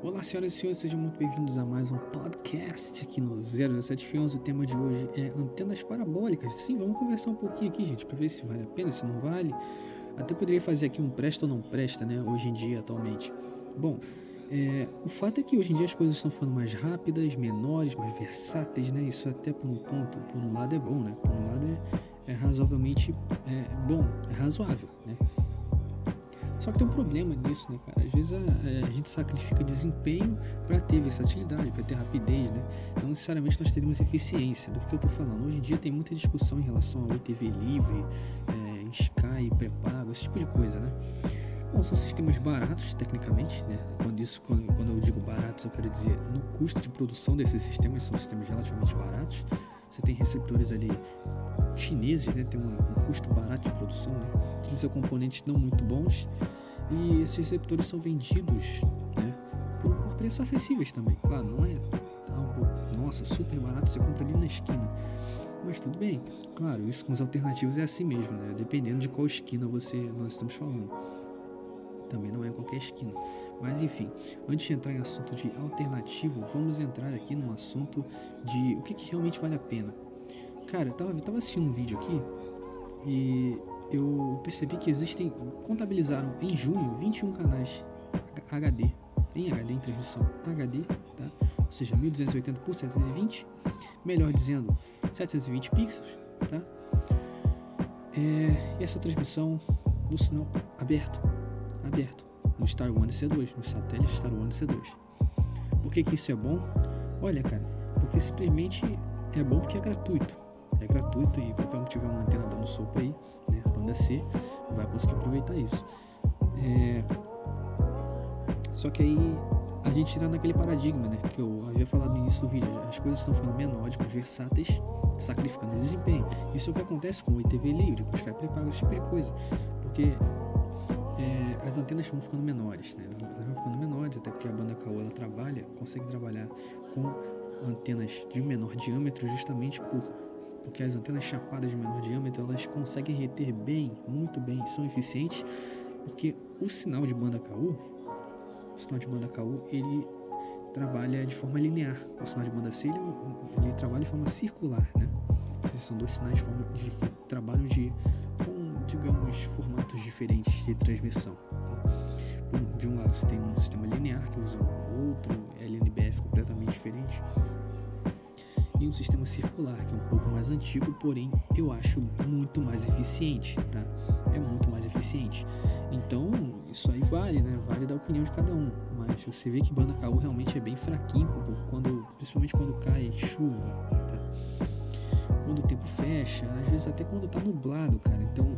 Olá, senhoras e senhores, sejam muito bem-vindos a mais um podcast aqui no 00711. O tema de hoje é antenas parabólicas. Sim, vamos conversar um pouquinho aqui, gente, para ver se vale a pena, se não vale. Até poderia fazer aqui um presta ou não presta, né, hoje em dia, atualmente. Bom, o fato é que hoje em dia as coisas estão ficando mais rápidas, menores, mais versáteis, né? Isso até por um ponto, por um lado é bom, né? Por um lado é razoavelmente bom, é razoável, né? Só que tem um problema nisso, né, cara? Às vezes a gente sacrifica desempenho para ter versatilidade, para ter rapidez, né? Não necessariamente nós teremos eficiência. Do que eu tô falando? Hoje em dia tem muita discussão em relação ao ITV livre, Sky, pré-pago, esse tipo de coisa, né? Bom, são sistemas baratos, tecnicamente, né? Quando eu digo baratos, eu quero dizer no custo de produção desses sistemas, são sistemas relativamente baratos. Você tem receptores ali chineses, né? Tem um custo barato de produção, né? Utilizam componentes não muito bons e esses receptores são vendidos, né, por preços acessíveis também. Claro, não é algo, nossa, super barato, você compra ali na esquina. Mas tudo bem, claro, isso com os alternativos é assim mesmo, né? Dependendo de qual esquina nós estamos falando. Também não é em qualquer esquina. Mas enfim, antes de entrar em assunto de alternativo, vamos entrar aqui num assunto de o que realmente vale a pena. Cara, eu tava assistindo um vídeo aqui e eu percebi que contabilizaram em junho 21 canais HD, em transmissão HD, tá? Ou seja, 1280 por 720, melhor dizendo, 720 pixels, tá? E essa transmissão no sinal aberto, no Star One C2, no satélite Star One C2. Por que isso é bom? Olha, cara, porque simplesmente é bom porque é gratuito. É gratuito e qualquer um que tiver uma antena dando sopa aí, né, banda C, vai conseguir aproveitar isso. Só que aí a gente tá naquele paradigma, né, que eu havia falado no início do vídeo. As coisas estão ficando menores, mais versáteis, sacrificando desempenho. Isso é o que acontece com o ITV livre, com os Sky pré-pago, esse tipo de coisa. Porque as antenas vão ficando menores, né? Elas vão ficando menores, até porque a banda KU ela consegue trabalhar com antenas de menor diâmetro justamente porque as antenas chapadas de menor diâmetro elas conseguem reter bem, muito bem, são eficientes, porque o sinal de banda KU, ele trabalha de forma linear. O sinal de banda C ele trabalha de forma circular, né? Esses são dois sinais que trabalham com, digamos, formatos diferentes de transmissão. Tá? De um lado você tem um sistema linear que usa outro LNBF completamente diferente, e um sistema circular que é um pouco mais antigo, porém eu acho muito mais eficiente, tá? É muito mais eficiente. Então isso aí vale, né? Vale da opinião de cada um. Mas você vê que banda KU realmente é bem fraquinho, principalmente quando cai chuva, tá? Quando o tempo fecha, às vezes até quando tá nublado, cara. Então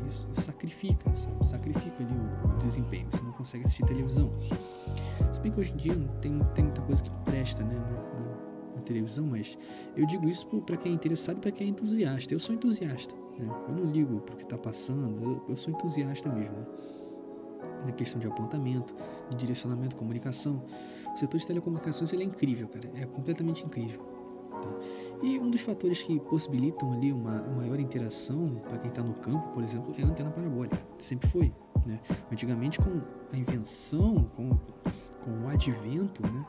isso sacrifica, sabe? Sacrifica ali o desempenho. Você não consegue assistir televisão. Se bem que hoje em dia não tem muita coisa que presta, né? Na televisão, mas eu digo isso para quem é interessado e para quem é entusiasta. Eu sou entusiasta, né? Eu não ligo pro que tá passando, eu sou entusiasta mesmo, né? Na questão de apontamento, de direcionamento, comunicação. O setor de telecomunicações ele é incrível, cara, é completamente incrível. Tá? E um dos fatores que possibilitam ali uma maior interação para quem está no campo, por exemplo, é a antena parabólica. Sempre foi, né? Antigamente, com a invenção, com o advento, né,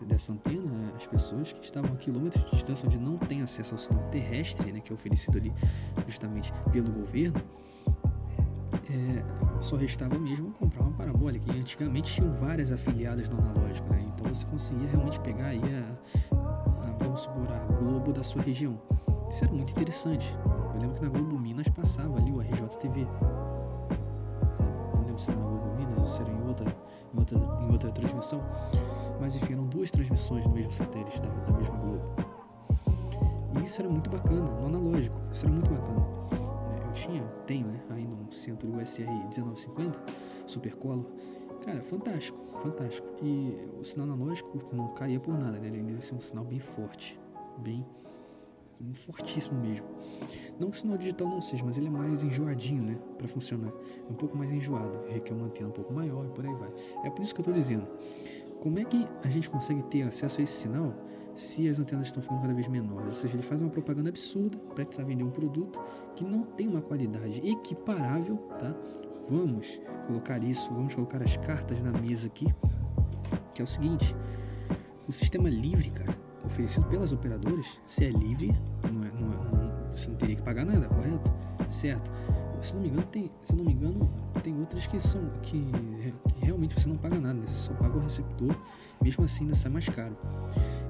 dessa antena, as pessoas que estavam a quilômetros de distância, onde não tem acesso ao sinal terrestre, né, que é oferecido ali justamente pelo governo, só restava mesmo comprar uma parabólica. E antigamente tinham várias afiliadas no analógico, né? Então você conseguia realmente pegar aí vamos supor, a Globo da sua região. Isso era muito interessante. Eu lembro que na Globo Minas passava ali o RJTV. Não lembro se era na Globo Minas ou se era em outra transmissão. Mas enfim, eram duas transmissões no mesmo satélite da mesma Globo. E isso era muito bacana, no analógico. Isso era muito bacana. Tem, né, ainda um centro USR 1950, Supercolor. Cara, fantástico. E o sinal analógico não caía por nada, né? Ele ainda é um sinal bem forte, bem fortíssimo mesmo. Não que o sinal digital não seja, mas ele é mais enjoadinho, né, para funcionar. É um pouco mais enjoado, requer uma antena um pouco maior e por aí vai. É por isso que eu tô dizendo, como é que a gente consegue ter acesso a esse sinal se as antenas estão ficando cada vez menores? Ou seja, ele faz uma propaganda absurda para tentar vender um produto que não tem uma qualidade equiparável, tá? Vamos colocar as cartas na mesa aqui. que é o seguinte: o sistema livre, cara, oferecido pelas operadoras, se é livre, você não teria que pagar nada, correto? Certo. Se não me engano, tem outras que realmente você não paga nada, né? Você só paga o receptor, mesmo assim ainda sai mais caro.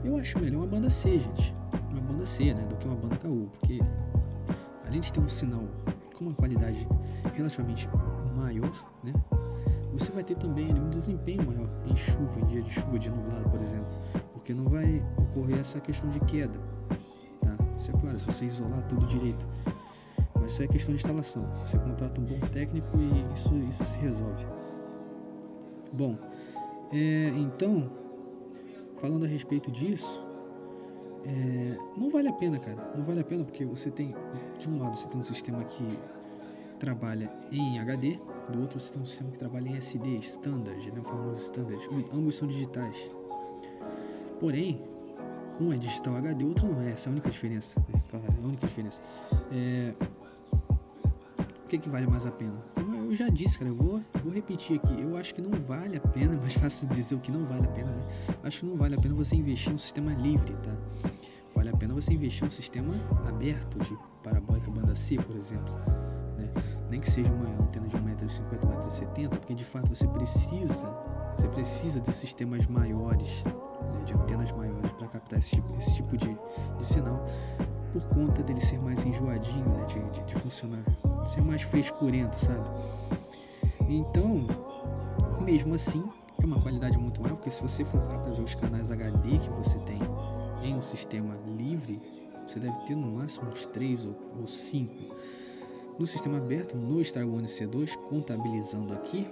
Eu acho melhor uma banda C, gente. Uma banda C, né? Do que uma banda KU, porque além de ter um sinal com uma qualidade relativamente maior, né? Você vai ter também um desempenho maior em chuva, em dia de chuva, de nublado, por exemplo, porque não vai ocorrer essa questão de queda, tá? Isso é claro, se você isolar tudo direito. Mas isso é questão de instalação. Você contrata um bom técnico e isso se resolve. Bom, então, falando a respeito disso, não vale a pena, cara. Não vale a pena porque você tem, de um lado, você tem um sistema que trabalha em HD, do outro você tem um sistema que trabalha em SD, Standard, né, o famoso Standard. Ambos são digitais. Porém, um é digital HD, o outro não é. Essa é a única diferença. Claro, é a única diferença. O que vale mais a pena? Como eu já disse, cara, eu vou repetir aqui. Eu acho que não vale a pena, mais fácil dizer o que não vale a pena, né? Acho que não vale a pena você investir em um sistema livre, tá? Vale a pena você investir em um sistema aberto de parabólica banda C, por exemplo, né? Nem que seja uma antena de 1,50 m, 1,70 m, porque de fato você precisa de sistemas maiores, né? De antenas maiores para captar esse tipo de sinal, por conta dele ser mais enjoadinho, né? de funcionar, de ser mais frescurento, sabe? Então, mesmo assim, é uma qualidade muito maior, porque se você for para ver os canais HD que você tem em um sistema livre, você deve ter no máximo uns 3 ou 5. No sistema aberto, no Star One C2, contabilizando aqui,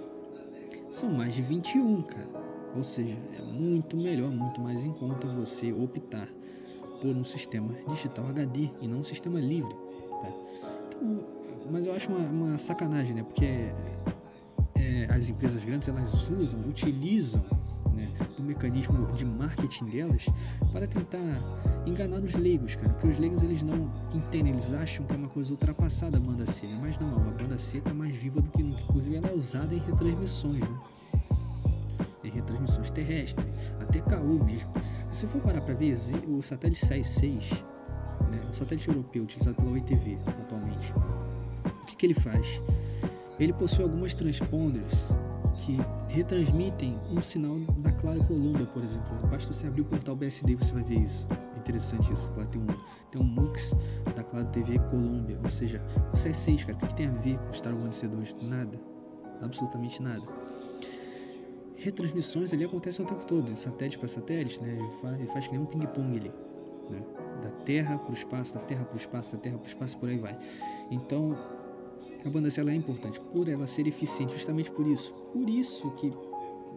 são mais de 21, cara. Ou seja, é muito melhor, muito mais em conta você optar por um sistema digital HD e não um sistema livre, tá? Então, mas eu acho uma sacanagem, né? Porque as empresas grandes, elas utilizam, né, do mecanismo de marketing delas para tentar enganar os leigos, cara. Porque os leigos, eles não entendem, eles acham que é uma coisa ultrapassada a banda C, né? Mas não, a banda C está mais viva do que nunca. Inclusive, ela é usada em retransmissões, né? Em retransmissões terrestres, até KU mesmo. Se você for parar para ver, o satélite SAI-6, né, o satélite europeu utilizado pela OITV atualmente, o que ele faz? Ele possui algumas transponders que retransmitem um sinal da Claro Colômbia, por exemplo. Basta você abrir o portal BSD e você vai ver isso. É interessante isso. Lá tem um MUX da Claro TV Colômbia, ou seja, o SAI-6, cara, o que tem a ver com o Star One C2? Nada, absolutamente nada. Retransmissões ali acontecem o tempo todo, de satélite para satélite, né? Ele faz que nem um ping-pong ali, né? Da Terra para o espaço, da Terra para o espaço, da Terra para o espaço, por aí vai. Então, a banda C, ela é importante por ela ser eficiente, justamente por isso. Por isso que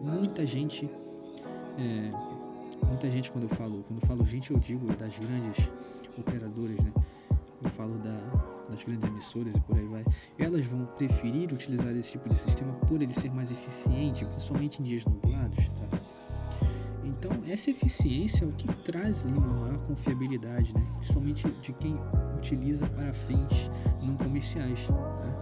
muita gente, quando eu falo gente, eu digo das grandes operadoras, né? Eu falo das grandes emissoras e por aí vai. Elas vão preferir utilizar esse tipo de sistema por ele ser mais eficiente, principalmente em dias nublados, tá? Então, essa eficiência é o que traz ali uma maior confiabilidade, né? Principalmente de quem utiliza para fins não comerciais, tá?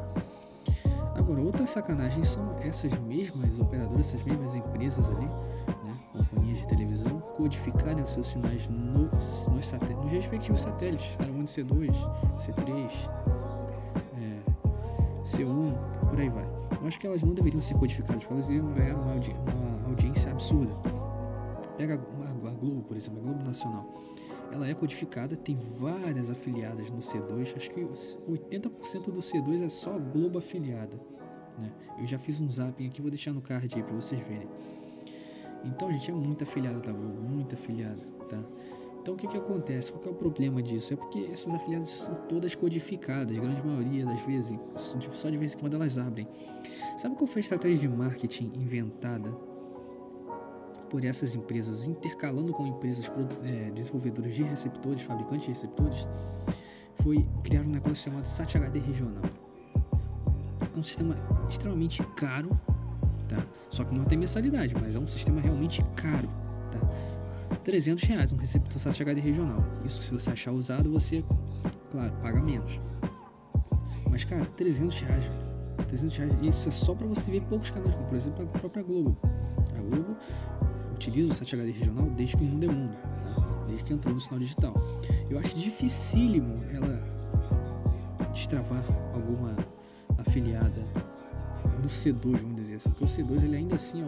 Agora, outra sacanagem são essas mesmas operadoras, essas mesmas empresas ali, né? Companhias de televisão, codificarem os seus sinais nos respectivos satélites, Star One C2, C3, C1, por aí vai. Eu acho que elas não deveriam ser codificadas, porque elas iriam ganhar uma audiência absurda. Pega a Globo, por exemplo, a Globo Nacional. Ela é codificada, tem várias afiliadas no C2, acho que 80% do C2 é só Globo afiliada, né? Eu já fiz um zapping aqui, vou deixar no card aí pra vocês verem. Então, gente, é muita afiliada da Globo, muita afiliada, tá? Então, o que acontece? Qual que é o problema disso? É porque essas afiliadas são todas codificadas, a grande maioria das vezes, só de vez em quando elas abrem. Sabe qual foi a estratégia de marketing inventada por essas empresas, intercalando com empresas desenvolvedoras de receptores, fabricantes de receptores? Foi criar um negócio chamado SAT HD regional. É um sistema extremamente caro, tá? Só que não tem mensalidade, mas é um sistema realmente caro, tá? R$300 um receptor SAT HD regional. Isso, se você achar usado, você, claro, paga menos. Mas, cara, R$300, R$300, isso é só para você ver poucos canais, como por exemplo a própria Globo. A Globo utiliza o Sat HD regional desde que o mundo é mundo, tá? Desde que entrou no sinal digital. Eu acho dificílimo ela destravar alguma afiliada no C2, vamos dizer assim, porque o C2 ele ainda assim é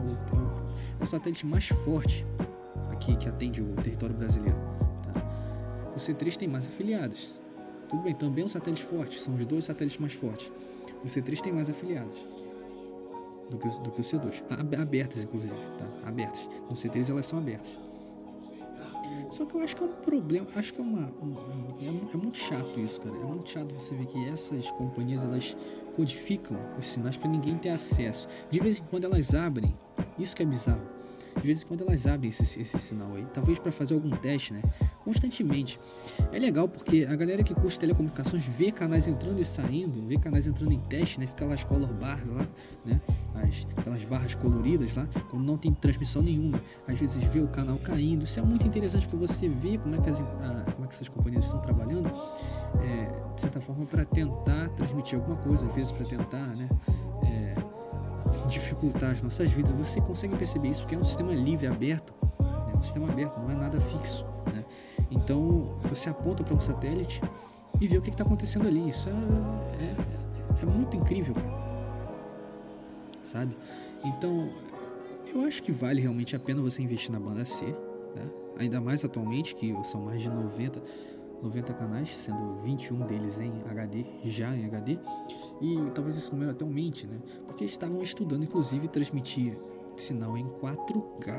o satélite mais forte aqui que atende o território brasileiro, tá? O C3 tem mais afiliadas, tudo bem, também é um satélite forte, são os dois satélites mais fortes. O C3 tem mais afiliadas do que o C2, abertas inclusive, tá? Abertas. No C3 elas são abertas. Só que eu acho que é um problema, acho que é muito chato isso, cara. É muito chato você ver que essas companhias, elas codificam os sinais para ninguém ter acesso. De vez em quando elas abrem, isso que é bizarro. De vez em quando elas abrem esse sinal aí, talvez para fazer algum teste, né? Constantemente. É legal porque a galera que curte telecomunicações vê canais entrando e saindo, vê canais entrando em teste, né? Fica lá as color bars lá, né? Aquelas barras coloridas lá, quando não tem transmissão nenhuma. Às vezes vê o canal caindo. Isso é muito interessante porque você vê como é que essas companhias estão trabalhando, de certa forma, para tentar transmitir alguma coisa, às vezes para tentar, né? Dificultar as nossas vidas. Você consegue perceber isso porque é um sistema livre, aberto, né? Um sistema aberto, não é nada fixo, né? Então você aponta para um satélite e vê o que está acontecendo ali. Isso é muito incrível, cara. Sabe? Então eu acho que vale realmente a pena você investir na banda C, né? Ainda mais atualmente que são mais de 90 canais, sendo 21 deles em HD, já em HD, e talvez esse número até aumente, né? Porque eles estavam estudando, inclusive, transmitir sinal em 4K,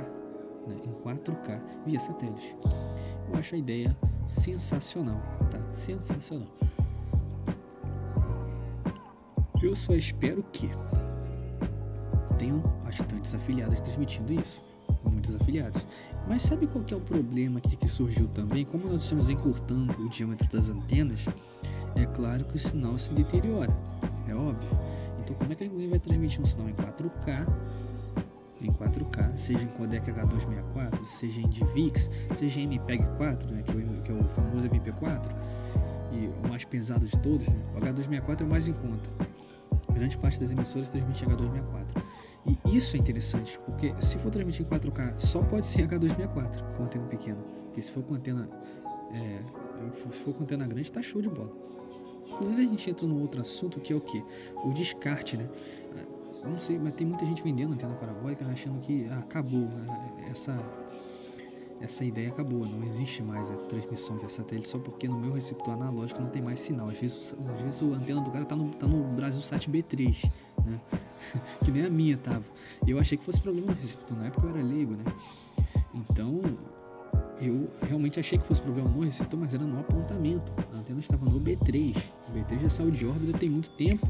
né? Em 4K, via satélite. Eu acho a ideia sensacional, tá? Sensacional. Eu só espero que tenham bastantes afiliadas transmitindo isso. Muitas afiliadas. Mas sabe qual que é o problema que surgiu também? Como nós estamos encurtando o diâmetro das antenas, é claro que o sinal se deteriora, é óbvio. Então como é que alguém vai transmitir um sinal em 4K, seja em codec H264, seja em DVX, seja em MPEG-4, né, que é o famoso MP4, e o mais pesado de todos, né? O H264 é o mais em conta. Grande parte das emissoras transmite H264. E isso é interessante, porque se for transmitir em 4K, só pode ser H264 com antena pequena. Porque se for com antena grande, tá show de bola. Inclusive a gente entra num outro assunto que é o que? O descarte, né? Eu não sei, mas tem muita gente vendendo antena parabólica achando que acabou. Essa ideia acabou, não existe mais a transmissão via satélite só porque no meu receptor analógico não tem mais sinal. Às vezes a antena do cara tá no Brasil Sat B3, né? Que nem a minha tava. Eu achei que fosse problema no receptor, na época eu era leigo, né? Então eu realmente achei que fosse problema no receptor, mas era no apontamento. A antena estava no B3. O B3 já saiu de órbita tem muito tempo.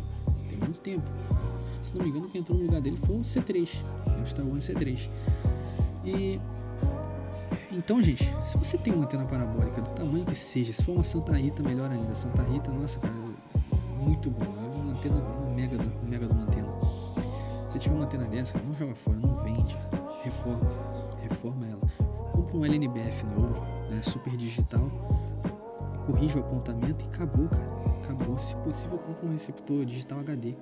Se não me engano, quem entrou no lugar dele foi o C3, o Star One C3. Então, gente, se você tem uma antena parabólica do tamanho que seja, se for uma Santa Rita, melhor ainda. Santa Rita, nossa, cara, muito bom. É uma antena, uma mega de uma antena. Se tiver uma antena dessa, não joga fora, não vende. Reforma ela. Compra um LNBF novo, né, super digital, corrige o apontamento e acabou, cara. Acabou. Se possível, compra um receptor digital HD.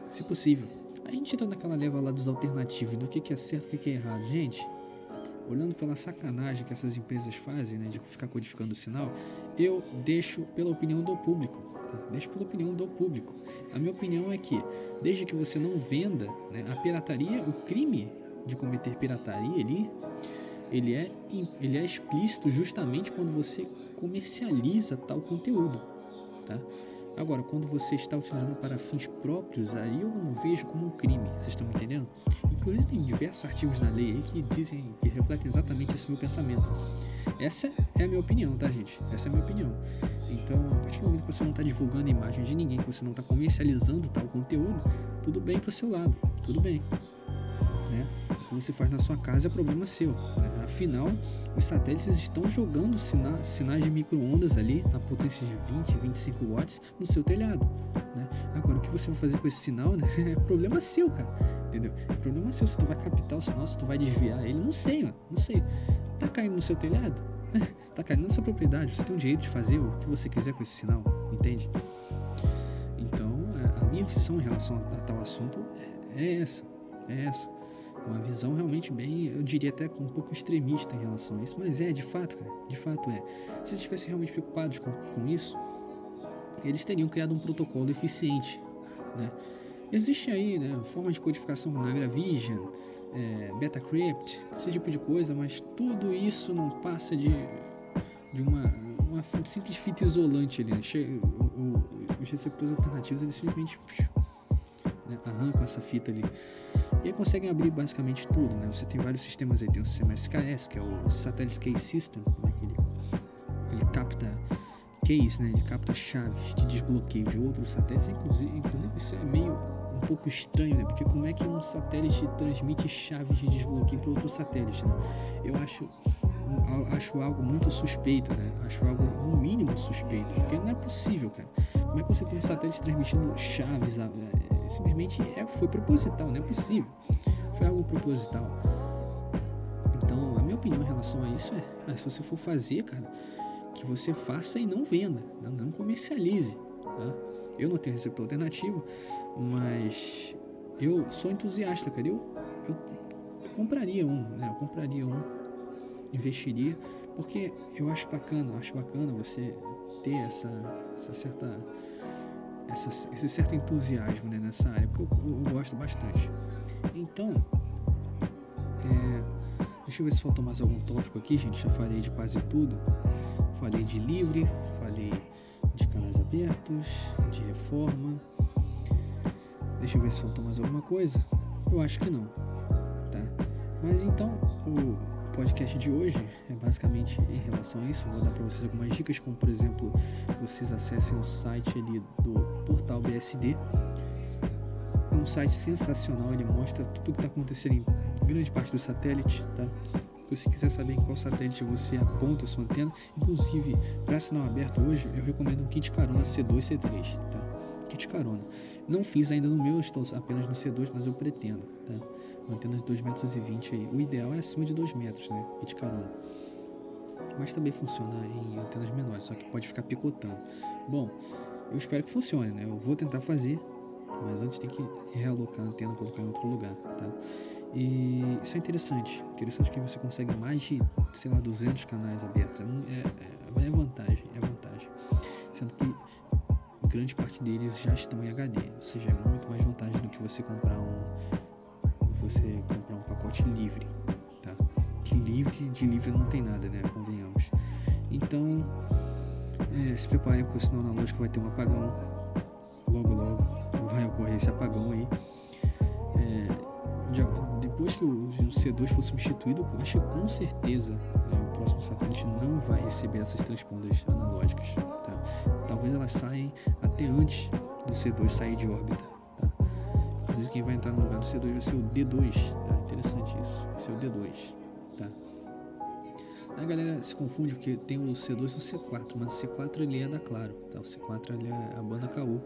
Se possível. Aí a gente entra naquela leva lá dos alternativos, do que é certo e o que é errado. Gente, olhando pela sacanagem que essas empresas fazem, né, de ficar codificando o sinal, eu deixo pela opinião do público. Tá? Deixo pela opinião do público. A minha opinião é que, desde que você não venda, né, a pirataria, o crime de cometer pirataria ali, ele é explícito justamente quando você comercializa tal conteúdo, tá? Agora, quando você está utilizando para fins próprios, aí eu não vejo como um crime, vocês estão me entendendo? Inclusive tem diversos artigos na lei aí que refletem exatamente esse meu pensamento. Essa é a minha opinião, tá, gente? Essa é a minha opinião. Então, a partir do momento que você não está divulgando a imagem de ninguém, que você não está comercializando tal conteúdo, tudo bem pro seu lado, tudo bem, né? O que você faz na sua casa é problema seu, né? Afinal, os satélites estão jogando sinais de micro-ondas ali na potência de 20, 25 watts no seu telhado, né? Agora, o que você vai fazer com esse sinal, né? É problema seu, cara, entendeu? É problema seu se tu vai captar o sinal, se tu vai desviar ele, não sei, mano, não sei. Tá caindo no seu telhado? Tá caindo na sua propriedade, você tem o direito de fazer o que você quiser com esse sinal, entende? Então, a minha visão em relação a tal assunto é essa. Uma visão realmente bem, eu diria até um pouco extremista em relação a isso, mas de fato, cara, de fato é. Se eles estivessem realmente preocupados com isso, eles teriam criado um protocolo eficiente, né? Existe aí, né, forma de codificação na Nagravision, Betacrypt, esse tipo de coisa, mas tudo isso não passa de uma simples fita isolante ali. Os receptores alternativos, eles simplesmente né, arrancam essa fita ali. E aí conseguem abrir basicamente tudo, né? Você tem vários sistemas aí, tem o sistema SKS, que é o Satellite Case System, né? Ele capta case, né? Ele capta chaves de desbloqueio de outros satélites. Inclusive isso é meio um pouco estranho, né? Porque como é que um satélite transmite chaves de desbloqueio para outro satélite, né? Eu acho algo muito suspeito, né? Acho algo no mínimo suspeito, porque não é possível, cara. Como é que você tem um satélite transmitindo chaves? Simplesmente foi proposital, não é possível. Foi algo proposital. Então, a minha opinião em relação a isso se você for fazer, cara, que você faça e não venda, não comercialize, tá? Eu não tenho receptor alternativo, mas eu sou entusiasta, cara. Eu compraria um, né? Eu compraria um, investiria, porque eu acho bacana você ter esse certo entusiasmo, né, nessa área, porque eu gosto bastante. Então, deixa eu ver se faltou mais algum tópico aqui, gente. Já falei de quase tudo. Falei de livre, falei de canais abertos, de reforma. Deixa eu ver se faltou mais alguma coisa. Eu acho que não, tá? Mas então, o podcast de hoje é basicamente em relação a isso. Eu vou dar para vocês algumas dicas, como por exemplo, vocês acessem o site ali do Portal BSD. É um site sensacional, ele mostra tudo o que está acontecendo em grande parte do satélite, tá? Se você quiser saber em qual satélite você aponta a sua antena, inclusive para sinal aberto hoje, eu recomendo um kit carona C2 C3, tá? Kit carona. Não fiz ainda no meu, estou apenas no C2, mas eu pretendo, tá? Uma antena de 2,20 metros aí. O ideal é acima de 2 metros, né? Kit carona. Mas também funciona em antenas menores, só que pode ficar picotando. Bom, eu espero que funcione, né? Eu vou tentar fazer, mas antes tem que realocar a antena, colocar em outro lugar, tá? E isso é interessante que você consegue mais de, 200 canais abertos. É vantagem. Sendo que grande parte deles já estão em HD, ou seja, é muito mais vantagem do que você comprar um pacote livre, tá? Que de livre não tem nada, né? Convenhamos. Então, se preparem, porque senão na lógica vai ter um apagão. Logo vai ocorrer esse apagão aí. Depois que o C2 for substituído, acho que com certeza o próximo satélite não vai receber essas transpondas analógicas, tá? Talvez elas saiam até antes do C2 sair de órbita, tá? Inclusive quem vai entrar no lugar do C2 vai ser o D2, tá? Interessante isso, vai ser o D2, tá? A galera se confunde porque tem o C2 e o C4, mas o C4 ele é da Claro, tá? O C4 ele é a banda KU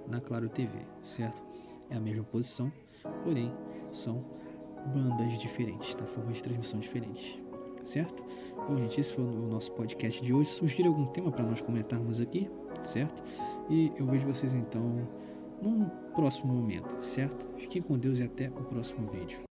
na Claro TV, certo? É a mesma posição, porém são bandas diferentes, tá? Formas de transmissão diferentes, certo? Bom, gente, esse foi o nosso podcast de hoje. Sugira algum tema para nós comentarmos aqui, certo? E eu vejo vocês então num próximo momento, certo? Fiquem com Deus e até o próximo vídeo.